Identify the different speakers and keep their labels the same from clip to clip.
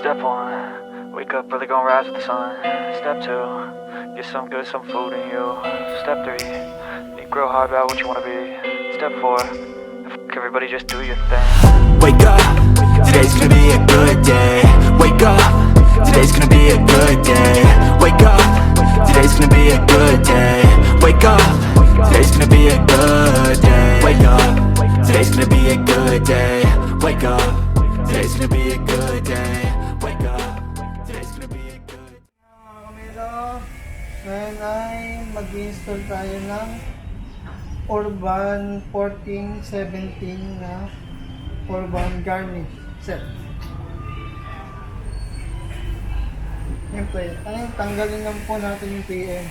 Speaker 1: Step one, wake up early, gonna rise with the sun. Step two, get some good, some food in you. Step three, think real hard about what you wanna be. Step four, everybody just do your thing.
Speaker 2: Wake up, today's gonna be a good day. Wake up, today's gonna be a good day. Wake up, today's gonna be a good day. Wake up, today's gonna be a good day. Wake up, today's gonna be a good day. Wake up, today's gonna be a good day. Wake up, today's gonna be a good day.
Speaker 3: Kamilo, ngayon ay mag-install tayo ng URVAN 1417 na URVAN Garnish set. Siyempre, tanggalin lang po natin yung PM.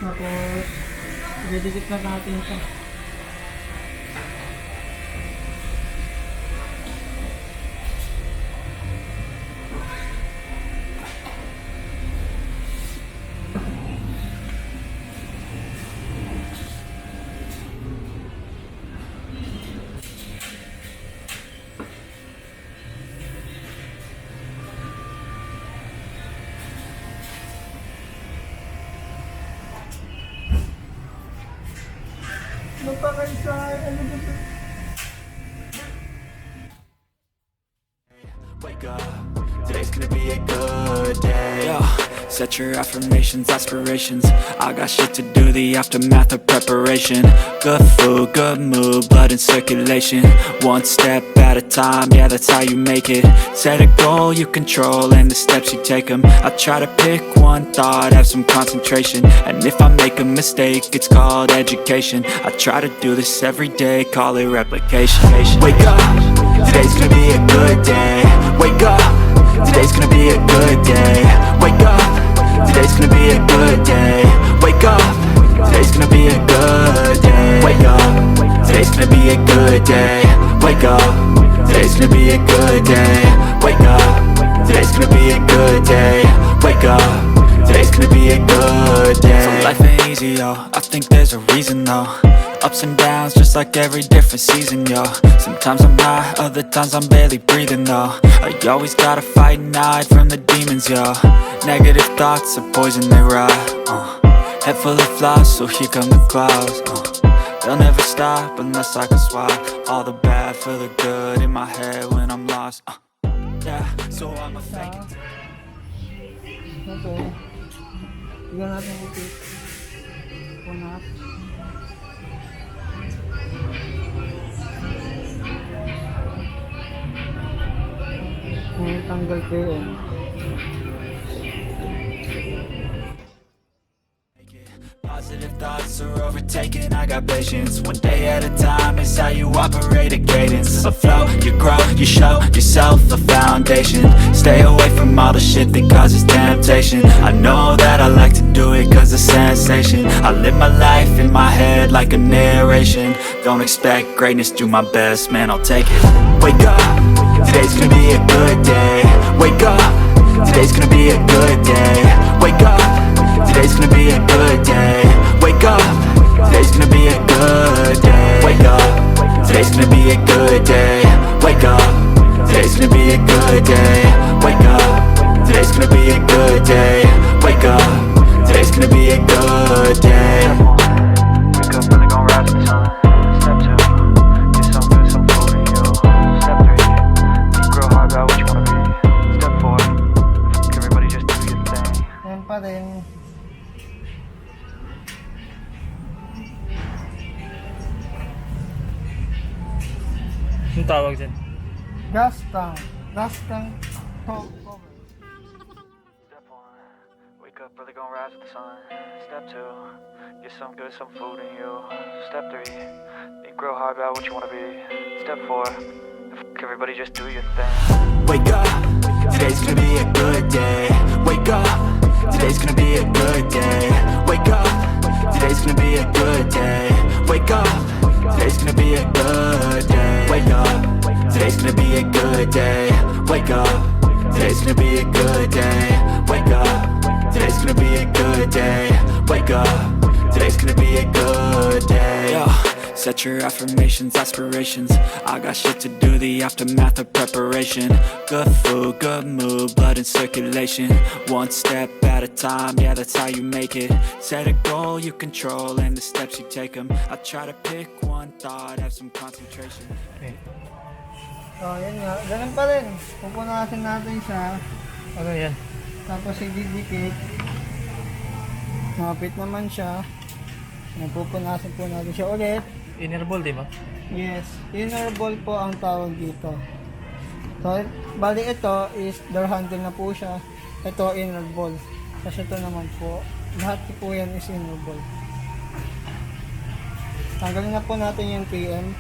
Speaker 3: Tapos, didikit na natin ito.
Speaker 2: Wake up, today's gonna be a good day. Yo, set your affirmations, aspirations. I got shit to do, the aftermath of preparation. Good food, good mood, blood in circulation. One step at a time, yeah, that's how you make it. Set a goal you control and the steps you take them. I try to pick one thought, have some concentration. And if I make a mistake, it's called education. I try to do this every day, call it replication. Wake up, today's gonna be a good day. Wake up, today's gonna be a good day. Wake up, today's gonna be a good day. Wake up, today's gonna be a good day. Wake up, today's gonna be a good day. Wake up, today's gonna be a good day. Wake up, today's gonna be a good day. Wake up, today's gonna be a good day. So life ain't easy, yo, I think there's a reason though. Ups and downs, just like every different season, yo. Sometimes I'm high, other times I'm barely breathing, though. I always gotta fight and hide from the demons, yo. Negative thoughts are poison, they rot. Head full of flies, so here come the clouds. They'll never stop unless I can swap all the bad for the good in my head when I'm lost. Yeah, so I'm a fake it.
Speaker 3: Okay. Tignan natin kung punat. Ngayon tanggal PM.
Speaker 2: Positive thoughts are overtaken, I got patience. One day at a time is how you operate a cadence. A flow, you grow, you show yourself a foundation. Stay away from all the shit that causes temptation. I know that I like to do it cause it's sensation. I live my life in my head like a narration. Don't expect greatness, do my best, man, I'll take it. Wake up, today's gonna be a good day. Wake up, today's gonna be a good day. Wake up, today's gonna be a good day. Wake up, today's gonna be a good day. Wake up, today's gonna be a good day. Wake up, today's gonna be a good day. Wake up, today's gonna be a good day. Wake up, today's gonna be a good day.
Speaker 1: Wake up early, gonna rise with the sun. Step two, get some good, some food in you. Step three, think real hard about what you wanna be. Step four, everybody just do your thing.
Speaker 3: Ayan pa rin.
Speaker 4: Yung tawag dyan?
Speaker 3: Gas tank. Gas tank cover.
Speaker 1: Step one, wake up early, gonna rise with the sun. Step two, get some good, some food in you. Step three, think real hard about what you wanna be. Step four, everybody just do your thing.
Speaker 2: Wake up, today's gonna be a good day. Wake up, today's gonna be a good day. Wake up, today's gonna be a good day. Wake up, Today's gonna be a good day. Wake up. Today's gonna be a good day. Wake up. Today's gonna be a good day. Wake up. Today's gonna be a good day. Wake up. Today's gonna be a good day. Yo, set your affirmations, aspirations. I got shit to do, the aftermath of preparation. Good food, good mood, blood in circulation. One step at a time, yeah, that's how you make it. Set a goal you control and the steps you take them. I try to pick one thought, have some concentration.
Speaker 4: Okay.
Speaker 3: So, yun nga. Ganun pa rin. Pupunasin natin siya.
Speaker 4: Ano yan?
Speaker 3: Tapos ididikit. Mapit naman siya. Pupunasin po natin siya ulit.
Speaker 4: Inner ball, di ba?
Speaker 3: Yes. Inner ball po ang tawag dito. So, bali ito is door handle na po siya. Ito inner ball. Kasi ito naman po. Lahat po yan is inner ball. Tanggalin na po natin yung PM.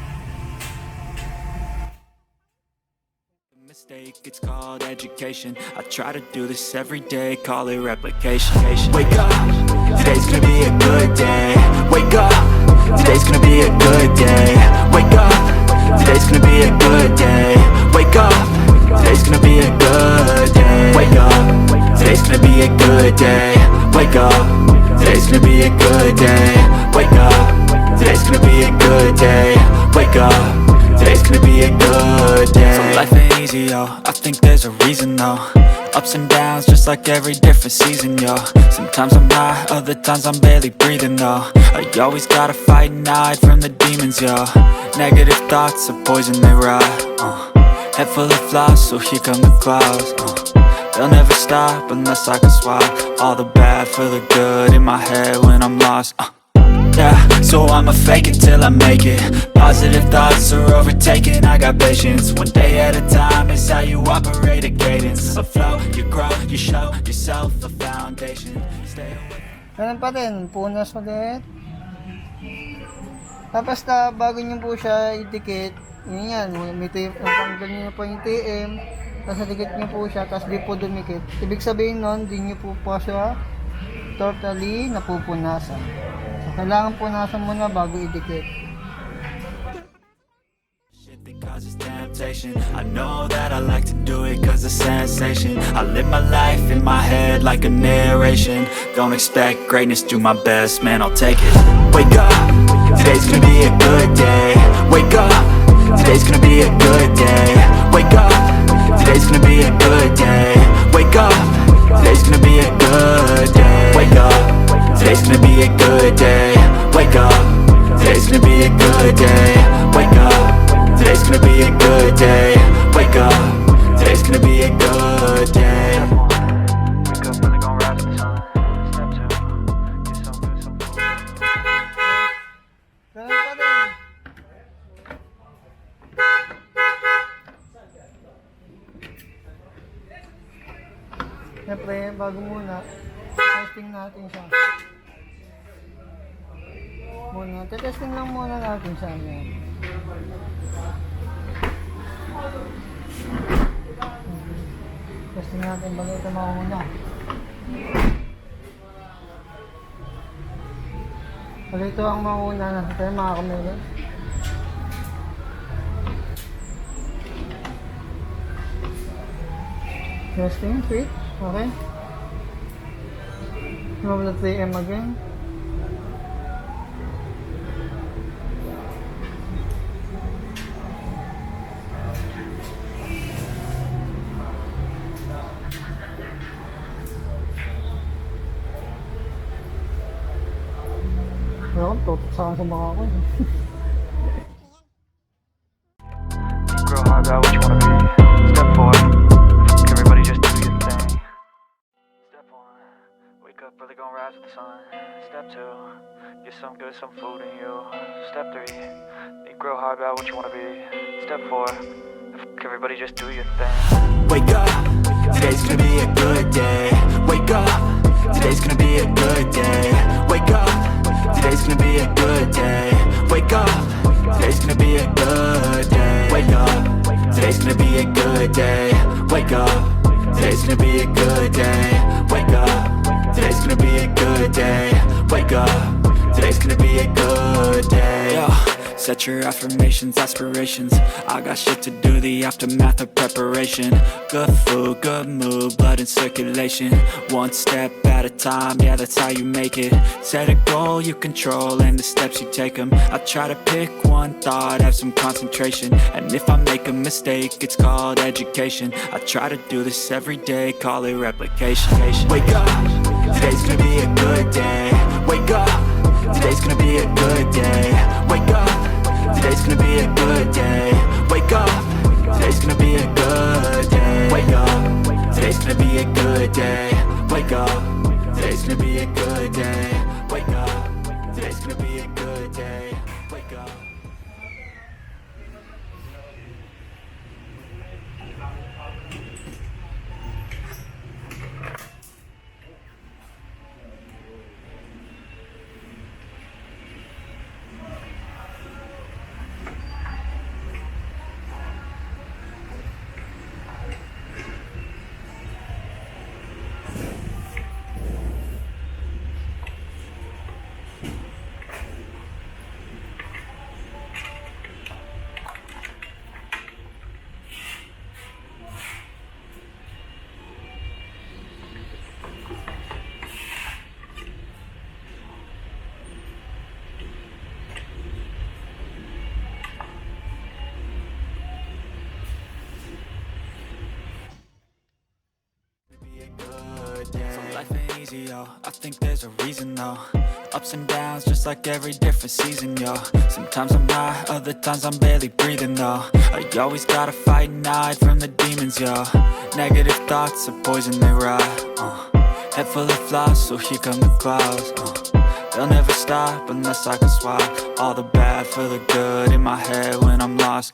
Speaker 2: Mistake, it's called education. I try to do this every day, call it replication. Wake up, today's gonna be a good day. Wake up, today's gonna be a good day. Wake up, today's gonna be a good day. Wake up, today's gonna be a good day. Wake up, today's gonna be a good day. Wake up, today's gonna be a good day. Wake up, today's gonna be a good day. Wake up, today's gonna be a good day. So life ain't easy, yo, I think there's a reason though. Ups and downs, just like every different season, yo. Sometimes I'm high, other times I'm barely breathing, though. I always gotta fight and hide from the demons, yo. Negative thoughts are poison, they rot. Head full of flies, so here come the clouds. They'll never stop unless I can swap all the bad for the good in my head when I'm lost. Yeah, so I'ma fake it till I make it. Positive thoughts are overtaken, I got patience. One day at a time is how you operate a cadence. A flow, you grow, you show yourself a foundation. Stay away.
Speaker 3: Ganun pa rin, punas ulit. Tapos bago nyo po siya idikit, yun yan, may tanggal nyo po yung TM, tapos dikit nyo po siya, tapos di po dumikit. Ibig sabihin nun, di nyo po siya totally napupunasan. So, kailangan punasan muna bago idikit.
Speaker 2: Causes temptation. I know that I like to do it cause it's sensation. I live my life in my head like a narration. Don't expect greatness, do my best, man, I'll take it. Wake up, today's gonna be a good day. Wake up, today's gonna be a good day. Wake up, today's gonna be a good day. Wake up, today's gonna be a good day. Wake up, today's gonna be a good day. Wake up, today's gonna be a good day. Wake up, today's gonna be a good day. Wake up, today's gonna be a good day.
Speaker 1: Wake up, really gon' rise to the sun. Step 2, get some good, some food.
Speaker 3: Ganun pa rin. Siyempre, bago muna, testing natin siya. Testing lang muna natin siya. Testing natin bago ito mauna. Bago ito ang mauna na tayo mga kamera. Testing, fit, okay. Remove the 3M again. Saan sa mga ako.
Speaker 1: Grow hard about what you wanna be. Step 4, everybody just do your thing. Step 1, wake up, really gon' rise with the sun. Step 2, get some good, some food in you. Step 3, grow hard about what you wanna be. Step 4, everybody just do your thing.
Speaker 2: Wake up, today's gonna be a good day. Wake up, today's gonna be a good day. Wake up, today's gonna be a good day. Wake up, today's gonna be a good day. Wake up, today's gonna be a good day. Wake up, today's gonna be a good day. Wake up, today's gonna be a good day. Wake up, today's gonna be a good day. Yo, set your affirmations, aspirations. I got shit to do, the aftermath of preparation. Good food, good mood, blood in circulation. One step at a time, yeah, that's how you make it. Set a goal you control and the steps you take them. I try to pick one thought, have some concentration. And if I make a mistake, it's called education. I try to do this every day, call it replication. Wake up, today's gonna be a good day. Wake up, today's gonna be a good day. Wake up, today's gonna be a good day. Wake up, today's gonna be a good day. Wake up, today's gonna be a good day. Wake up, today's gonna be a good day. Wake up, today's gonna be a good day. Wake up. So life ain't easy, yo. I think there's a reason, though. Ups and downs, just like every different season, yo. Sometimes I'm high, other times I'm barely breathing, though. I always gotta fight and hide from the demons, yo. Negative thoughts are poison, they ride. Head full of flies, so here come the clouds. They'll never stop unless I can swap all the bad for the good in my head when I'm lost.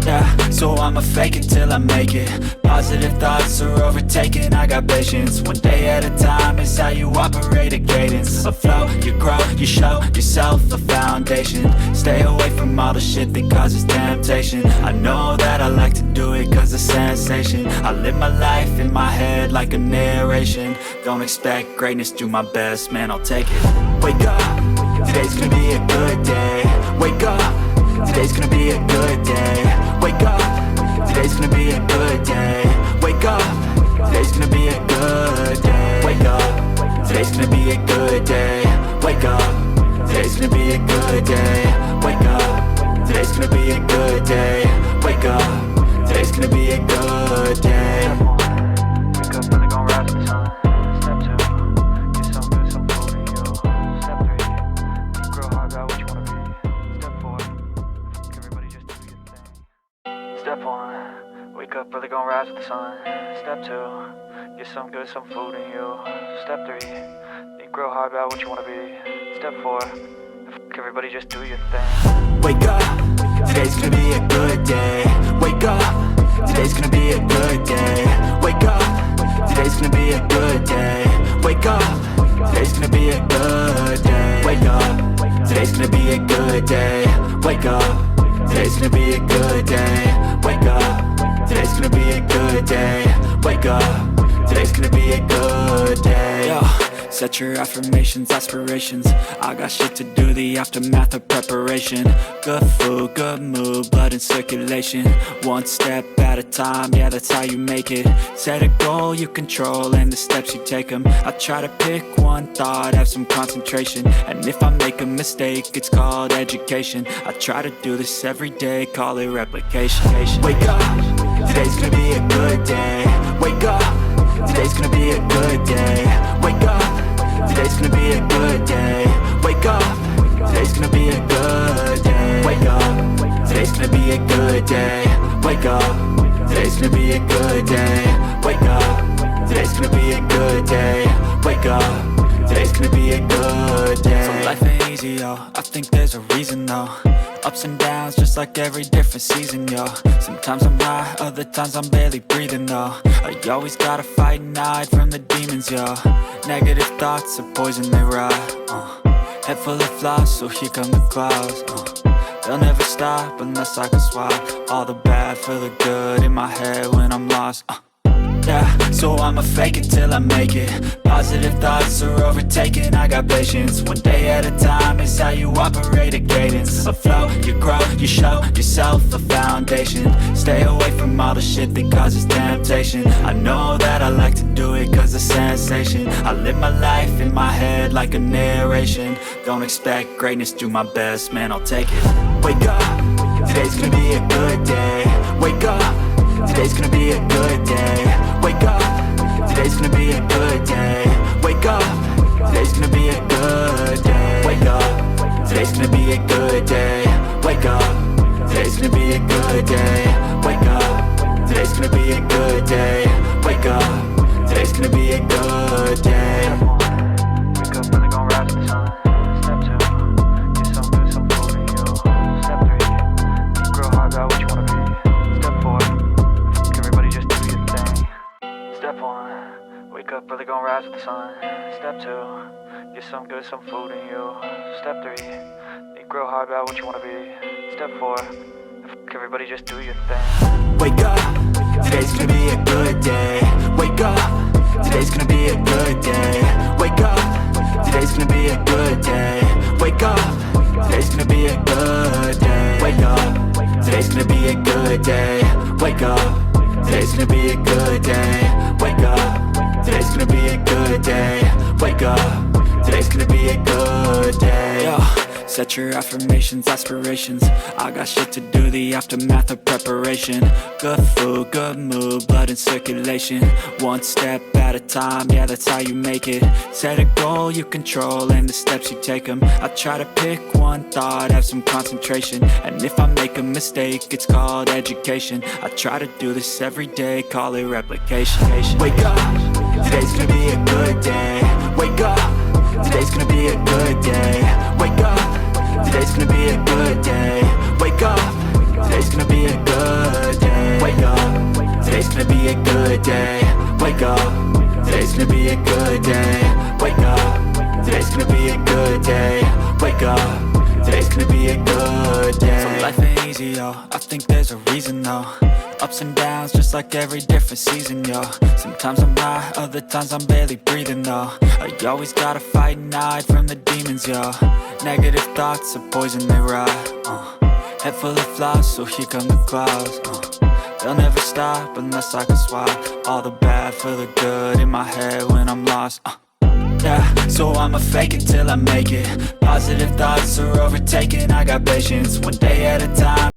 Speaker 2: Yeah, so I'ma fake it till I make it. Positive thoughts are overtaken, I got patience. One day at a time is how you operate a cadence. A flow, you grow, you show yourself a foundation. Stay away from all the shit that causes temptation. I know that I like to do it cause it's sensation. I live my life in my head like a narration. Don't expect greatness, do my best, man, I'll take it. Wake up, today's gonna be a good day. Wake up, today's gonna be a good day. Wake up, today's gonna be a good day. Wake up, today's gonna be a good day. Wake up, today's gonna be a good day. Wake up, today's gonna be a good day. Wake up, today's gonna be a good day. Wake up, today's gonna be a good day.
Speaker 1: Wake up, really gon' rise with the sun. Step 2, get some good, some food in you. Step 3, think real hard about what you wanna be. Step 4, everybody just do your thing. Step 1, wake up, really gon' rise with the sun. Step 2, get some good, some food in you. Step 3, think real hard about what you wanna be. Step 4, everybody just do your thing.
Speaker 2: Wake up, today's gonna be a good day. Wake up, today's gonna be a good day. Wake up, today's gonna be a good day. Wake up, today's gonna be a good day. Wake up, today's gonna be a good day. Wake up, today's gonna be a good day. Wake up, today's gonna be a good day. Wake up, today's gonna be a good day. Yo, set your affirmations, aspirations. I got shit to do, the aftermath of preparation. Good food, good mood, blood in circulation. One step at a time, yeah, that's how you make it. Set a goal you control and the steps you take them. I try to pick one thought, have some concentration. And if I make a mistake, it's called education. I try to do this every day, call it replication. Wake up, today's gonna be a good day. Wake up, today's gonna be a good day. Wake up, today's gonna be a good day. Wake up, today's gonna be a good day. Wake up, today's gonna be a good day. Wake up, today's gonna be a good day. Wake up, today's gonna be a good day. Wake up, today's gonna be a good day. So life ain't easy, yo. I think there's a reason, though. Ups and downs, just like every different season, yo. Sometimes I'm high, other times I'm barely breathing, though. I always gotta fight and hide from the demons, yo. Negative thoughts are poison, they ride. Head full of flies, so here come the clouds. They'll never stop unless I can swap all the bad for the good in my head when I'm lost. Yeah, so I'ma fake it till I make it. Positive thoughts are overtaken, I got patience. One day at a time is how you operate a cadence. A flow, you grow, you show yourself a foundation. Stay away from all the shit that causes temptation. I know that I like to do it cause it's sensation. I live my life in my head like a narration. Don't expect greatness, do my best, man, I'll take it. Wake up, today's gonna be a good day. Wake up, today's gonna be a good day. Wake up, today's gonna be a good day. Wake up, today's gonna be a good day. Wake up, today's gonna be a good day. Wake up, today's gonna be a good day. Wake up, today's gonna be a good day. Wake up, today's gonna be a good day.
Speaker 1: Wake up, really gon' rise with the sun. Step 2, get some good, some food in you. Step 3, think real hard about what you wanna be. Step 4, everybody just do your thing. Step 1, wake up, really gon' rise with the sun. Step 2, get some good, some food in you. Step 3, think real hard about what you wanna be. Step 4, everybody just do your thing.
Speaker 2: Wake up, today's gonna be a good day. Wake up, today's gonna be a good day. Wake up, today's gonna be a good day. Wake up, today's gonna be a good day. Wake up, today's gonna be a good day. Wake up, today's gonna be a good day. Wake up, today's gonna be a good day. Wake up, today's gonna be a good day. Yo. Set your affirmations, aspirations. I got shit to do, the aftermath of preparation. Good food, good mood, blood in circulation. One step at a time, yeah, that's how you make it. Set a goal you control and the steps you take them. I try to pick one thought, have some concentration. And if I make a mistake, it's called education. I try to do this every day, call it replication. Wake up, today's gonna be a good day. Wake up, today's gonna be a good day. Wake up, today's gonna be a good day. Wake up, today's gonna be a good day. Wake up, today's gonna be a good day. Wake up, today's gonna be a good day. Wake up, today's gonna be a good day. Wake up, today's gonna be a good day. So life ain't easy, yo, I think there's a reason though. Ups and downs, just like every different season, yo. Sometimes I'm high, other times I'm barely breathing, though. I always gotta fight and hide from the demons, yo. Negative thoughts are poison, they rot. Head full of flies, so here come the clouds. They'll never stop unless I can swap all the bad for the good in my head when I'm lost. Yeah, so I'ma fake it till I make it. Positive thoughts are overtaken, I got patience. One day at a time.